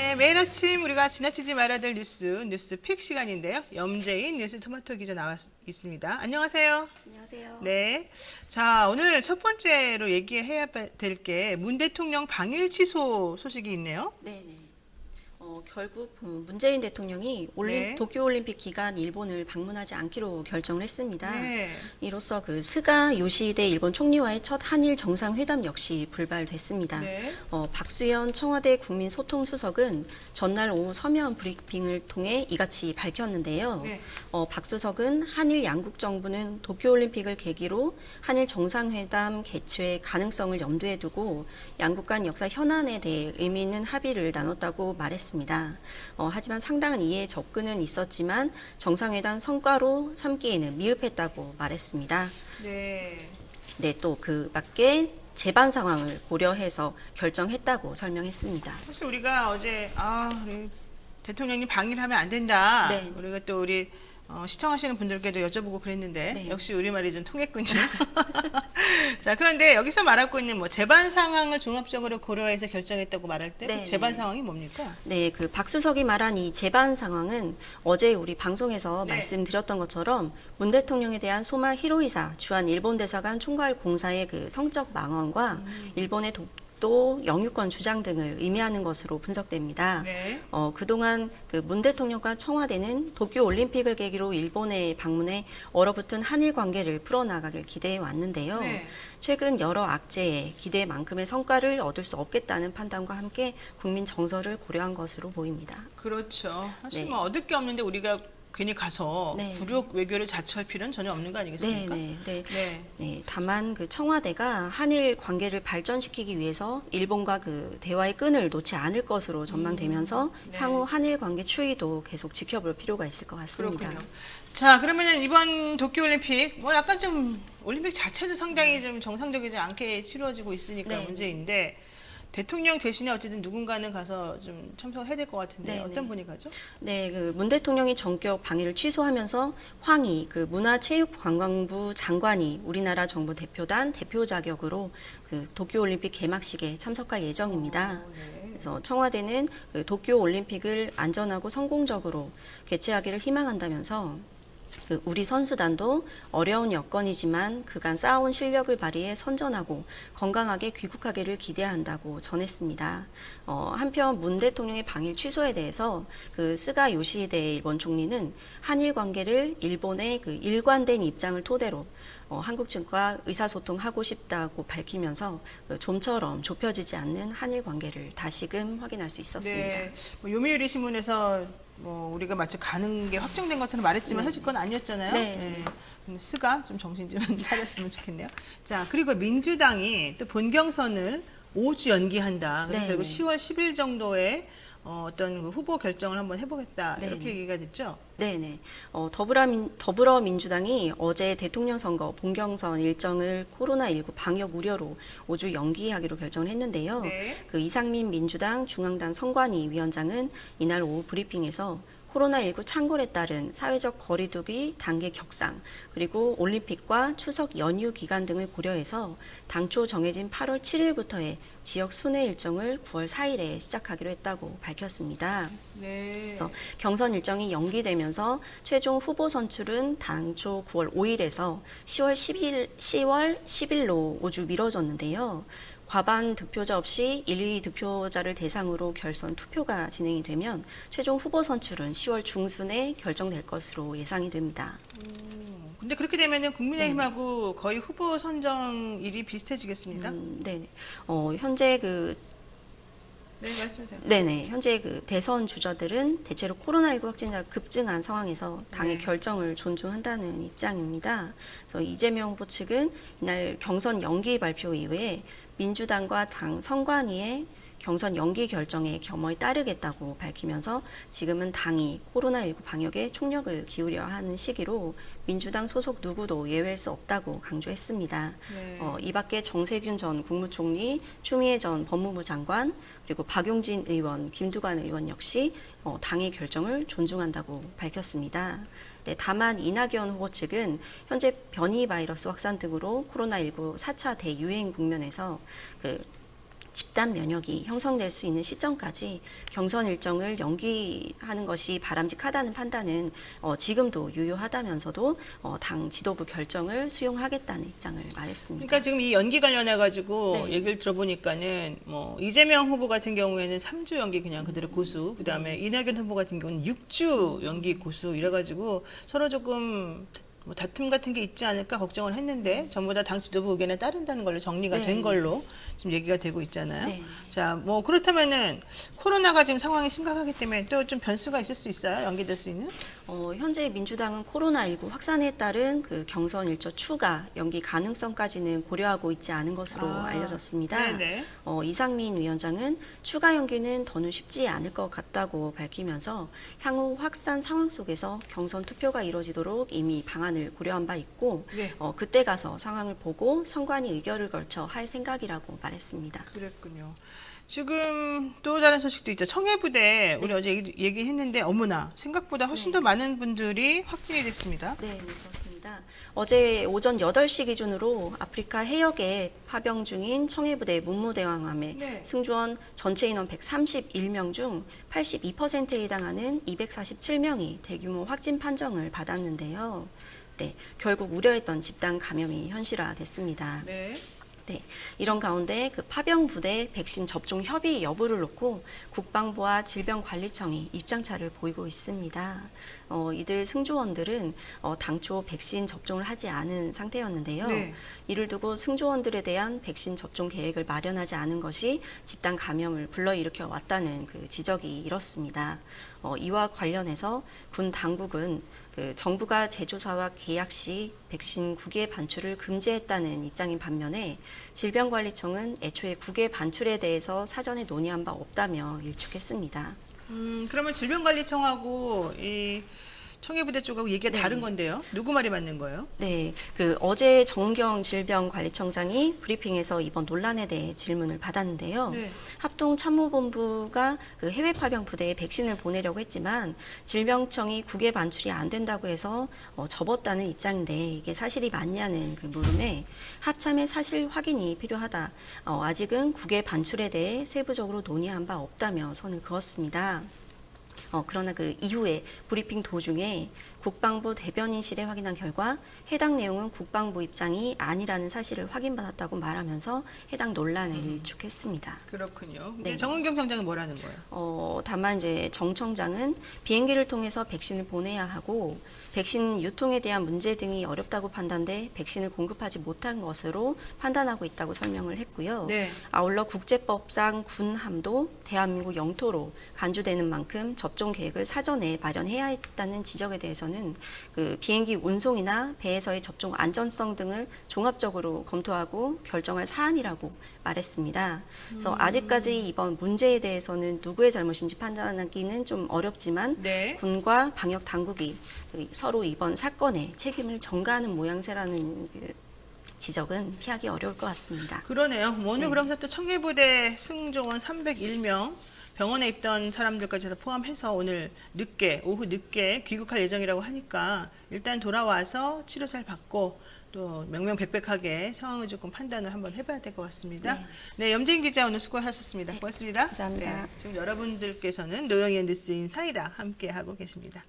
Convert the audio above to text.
네, 매일 아침 우리가 지나치지 말아야 될 뉴스픽 시간인데요. 염재인 뉴스 토마토 기자 나와 있습니다. 안녕하세요. 안녕하세요. 네. 자, 오늘 첫 번째로 얘기해야 될 게 문 대통령 방일 취소 소식이 있네요. 네네. 결국 문재인 대통령이 네. 도쿄올림픽 기간 일본을 방문하지 않기로 결정을 했습니다. 네. 이로써 스가 요시히데 일본 총리와의 첫 한일 정상회담 역시 불발됐습니다. 네. 박수현 청와대 국민소통수석은 전날 오후 서면 브리핑을 통해 이같이 밝혔는데요. 네. 박 수석은 한일 양국 정부는 도쿄올림픽을 계기로 한일 정상회담 개최 가능성을 염두에 두고 양국 간 역사 현안에 대해 의미 있는 합의를 나눴다고 말했습니다. 하지만 상당한 이해 접근은 있었지만 정상회담 성과로 삼기에는 미흡했다고 말했습니다. 네. 네, 또 그 밖에 재반 상황을 고려해서 결정했다고 설명했습니다. 사실 우리가 어제 우리 대통령님 방일하면 안 된다. 네. 우리가 또 우리 시청하시는 분들께도 여쭤보고 그랬는데 네. 역시 우리말이 좀 통했군요. 자, 그런데 여기서 말하고 있는 재반 상황을 종합적으로 고려해서 결정했다고 말할 때 네. 재반 상황이 뭡니까? 네, 박 수석이 말한 이 재반 상황은 어제 우리 방송에서 네. 말씀드렸던 것처럼 문 대통령에 대한 소마 히로이사 주한 일본 대사관 총괄 공사의 성적 망언과 일본의 독도 영유권 주장 등을 의미하는 것으로 분석됩니다. 네. 그동안 문 대통령과 청와대는 도쿄 올림픽을 계기로 일본에 방문해 얼어붙은 한일 관계를 풀어나가길 기대해 왔는데요. 네. 최근 여러 악재에 기대만큼의 성과를 얻을 수 없겠다는 판단과 함께 국민 정서를 고려한 것으로 보입니다. 그렇죠. 사실 네. 얻을 게 없는데 우리가 괜히 가서 네. 굴욕 외교를 자처할 필요는 전혀 없는 거 아니겠습니까? 네. 다만 다만 한일 관계를 발전시키기 위해서 일본과 대화의 끈을 놓지 않을 것으로 전망되면서 네. 향후 한일 관계 추이도 계속 지켜볼 필요가 있을 것 같습니다. 그렇군요. 자, 그러면 이번 도쿄올림픽 약간 좀 올림픽 자체도 상당히 좀 정상적이지 않게 치러지고 있으니까 네. 문제인데 대통령 대신에 어쨌든 누군가는 가서 좀 참석해야 될 것 같은데 네, 어떤 네. 분이 가죠? 네, 문 대통령이 전격 방위를 취소하면서 황희 문화체육관광부 장관이 우리나라 정부 대표단 대표 자격으로 도쿄올림픽 개막식에 참석할 예정입니다. 네. 그래서 청와대는 도쿄올림픽을 안전하고 성공적으로 개최하기를 희망한다면서 우리 선수단도 어려운 여건이지만 그간 쌓아온 실력을 발휘해 선전하고 건강하게 귀국하기를 기대한다고 전했습니다. 한편 문 대통령의 방일 취소에 대해서 스가 요시히데 일본 총리는 한일 관계를 일본의 일관된 입장을 토대로 한국 측과 의사소통하고 싶다고 밝히면서 좀처럼 좁혀지지 않는 한일 관계를 다시금 확인할 수 있었습니다. 네. 요미우리 신문에서 우리가 마치 가는 게 확정된 것처럼 말했지만 네. 사실 그건 아니었잖아요. 네. 스가 좀 정신 좀 차렸으면 좋겠네요. 자, 그리고 민주당이 또 본경선을 5주 연기한다. 그래서 네. 결국 10월 10일 정도에 어떤 후보 결정을 한번 해보겠다. 네. 이렇게 얘기가 됐죠. 네네. 더불어민주당이 어제 대통령 선거 본경선 일정을 코로나19 방역 우려로 5주 연기하기로 결정을 했는데요. 네. 이상민 민주당 중앙당 선관위 위원장은 이날 오후 브리핑에서 코로나19 창궐에 따른 사회적 거리두기 단계 격상, 그리고 올림픽과 추석 연휴 기간 등을 고려해서 당초 정해진 8월 7일부터의 지역 순회 일정을 9월 4일에 시작하기로 했다고 밝혔습니다. 네. 그래서 경선 일정이 연기되면서 최종 후보 선출은 당초 9월 5일에서 10월 10일로 5주 미뤄졌는데요. 과반 득표자 없이 1위 득표자를 대상으로 결선 투표가 진행이 되면 최종 후보 선출은 10월 중순에 결정될 것으로 예상이 됩니다. 근데 그렇게 되면은 국민의힘하고 거의 후보 선정일이 비슷해지겠습니까? 네. 현재 네, 말씀하세요. 네네. 현재 대선 주자들은 대체로 코로나19 확진자가 급증한 상황에서 당의 네. 결정을 존중한다는 입장입니다. 그래서 이재명 후보 측은 이날 경선 연기 발표 이후에 민주당과 당 선관위의 경선 연기 결정에 겸허히 따르겠다고 밝히면서 지금은 당이 코로나19 방역에 총력을 기울여야 하는 시기로 민주당 소속 누구도 예외할 수 없다고 강조했습니다. 네. 이 밖에 정세균 전 국무총리, 추미애 전 법무부 장관, 그리고 박용진 의원, 김두관 의원 역시 당의 결정을 존중한다고 밝혔습니다. 네, 다만 이낙연 후보 측은 현재 변이 바이러스 확산 등으로 코로나19 4차 대유행 국면에서 집단 면역이 형성될 수 있는 시점까지 경선 일정을 연기하는 것이 바람직하다는 판단은 지금도 유효하다면서도 당 지도부 결정을 수용하겠다는 입장을 말했습니다. 그러니까 지금 이 연기 관련해 가지고 네. 얘기를 들어보니까는 뭐 이재명 후보 같은 경우에는 3주 연기 그냥 그대로 고수, 그다음에 이낙연 후보 같은 경우는 6주 연기 고수 이래 가지고 서로 조금 뭐 다툼 같은 게 있지 않을까 걱정을 했는데 전부 다 당 지도부 의견에 따른다는 걸로 정리가 네. 된 걸로 지금 얘기가 되고 있잖아요. 네. 자, 뭐 그렇다면은 코로나가 지금 상황이 심각하기 때문에 또 좀 변수가 있을 수 있어요? 연기될 수 있는? 현재 민주당은 코로나19 확산에 따른 그 경선 일정 추가 연기 가능성까지는 고려하고 있지 않은 것으로 알려졌습니다. 네네. 이상민 위원장은 추가 연기는 더는 쉽지 않을 것 같다고 밝히면서 향후 확산 상황 속에서 경선 투표가 이루어지도록 이미 방안을 고려한 바 있고 네. 그때 가서 상황을 보고 선관위 의결을 걸쳐 할 생각이라고 말했습니다. 그랬군요. 지금 또 다른 소식도 있죠. 청해부대 우리 어제 얘기했는데 어머나 생각보다 훨씬 더 많은 분들이 확진이 됐습니다. 네, 그렇습니다. 어제 오전 8시 기준으로 아프리카 해역에 파병 중인 청해부대 문무대왕함의 네. 승조원 전체 인원 131명 중 82%에 해당하는 247명이 대규모 확진 판정을 받았는데요. 네, 결국 우려했던 집단 감염이 현실화됐습니다. 네. 네, 이런 가운데 그 파병 부대 백신 접종 협의 여부를 놓고 국방부와 질병관리청이 입장차를 보이고 있습니다. 이들 승조원들은 당초 백신 접종을 하지 않은 상태였는데요. 네. 이를 두고 승조원들에 대한 백신 접종 계획을 마련하지 않은 것이 집단 감염을 불러일으켜 왔다는 그 지적이 이렇습니다. 이와 관련해서 군 당국은 그 정부가 제조사와 계약 시 백신 국외 반출을 금지했다는 입장인 반면에 질병관리청은 애초에 국외 반출에 대해서 사전에 논의한 바 없다며 일축했습니다. 그러면 질병관리청하고 이 청해부대 쪽하고 얘기가 네. 다른 건데요. 누구 말이 맞는 거예요? 네, 그 어제 정은경 질병관리청장이 브리핑에서 이번 논란에 대해 질문을 받았는데요. 네. 합동참모본부가 그 해외 파병 부대에 백신을 보내려고 했지만 질병청이 국외 반출이 안 된다고 해서 접었다는 입장인데 이게 사실이 맞냐는 그 물음에 합참의 사실 확인이 필요하다. 아직은 국외 반출에 대해 세부적으로 논의한 바 없다며 선을 그었습니다. 그러나 그 이후에 브리핑 도중에 국방부 대변인실에 확인한 결과 해당 내용은 국방부 입장이 아니라는 사실을 확인받았다고 말하면서 해당 논란을 일축했습니다. 그렇군요. 네. 정은경 청장은 뭐라는 거예요? 다만 이제 정 청장은 비행기를 통해서 백신을 보내야 하고 백신 유통에 대한 문제 등이 어렵다고 판단돼 백신을 공급하지 못한 것으로 판단하고 있다고 설명을 했고요. 네. 아울러 국제법상 군함도 대한민국 영토로 간주되는 만큼 접종 계획을 사전에 마련해야 했다는 지적에 대해서는 그 비행기 운송이나 배에서의 접종 안전성 등을 종합적으로 검토하고 결정할 사안이라고 말했습니다. 그래서 아직까지 이번 문제에 대해서는 누구의 잘못인지 판단하기는 좀 어렵지만 네. 군과 방역 당국이 서로 이번 사건에 책임을 전가하는 모양새라는 그 지적은 피하기 어려울 것 같습니다. 그러네요. 오늘 네. 그러면서 또 청해부대 승조원 301명 병원에 있던 사람들까지 다 포함해서 오늘 오후 늦게 귀국할 예정이라고 하니까 일단 돌아와서 치료 잘 받고 또 명명백백하게 상황을 조금 판단을 한번 해봐야 될 것 같습니다. 네, 염재인 기자 오늘 수고하셨습니다. 고맙습니다. 감사합니다. 네, 지금 여러분들께서는 노영희의 뉴스 인사이다 함께 하고 계십니다.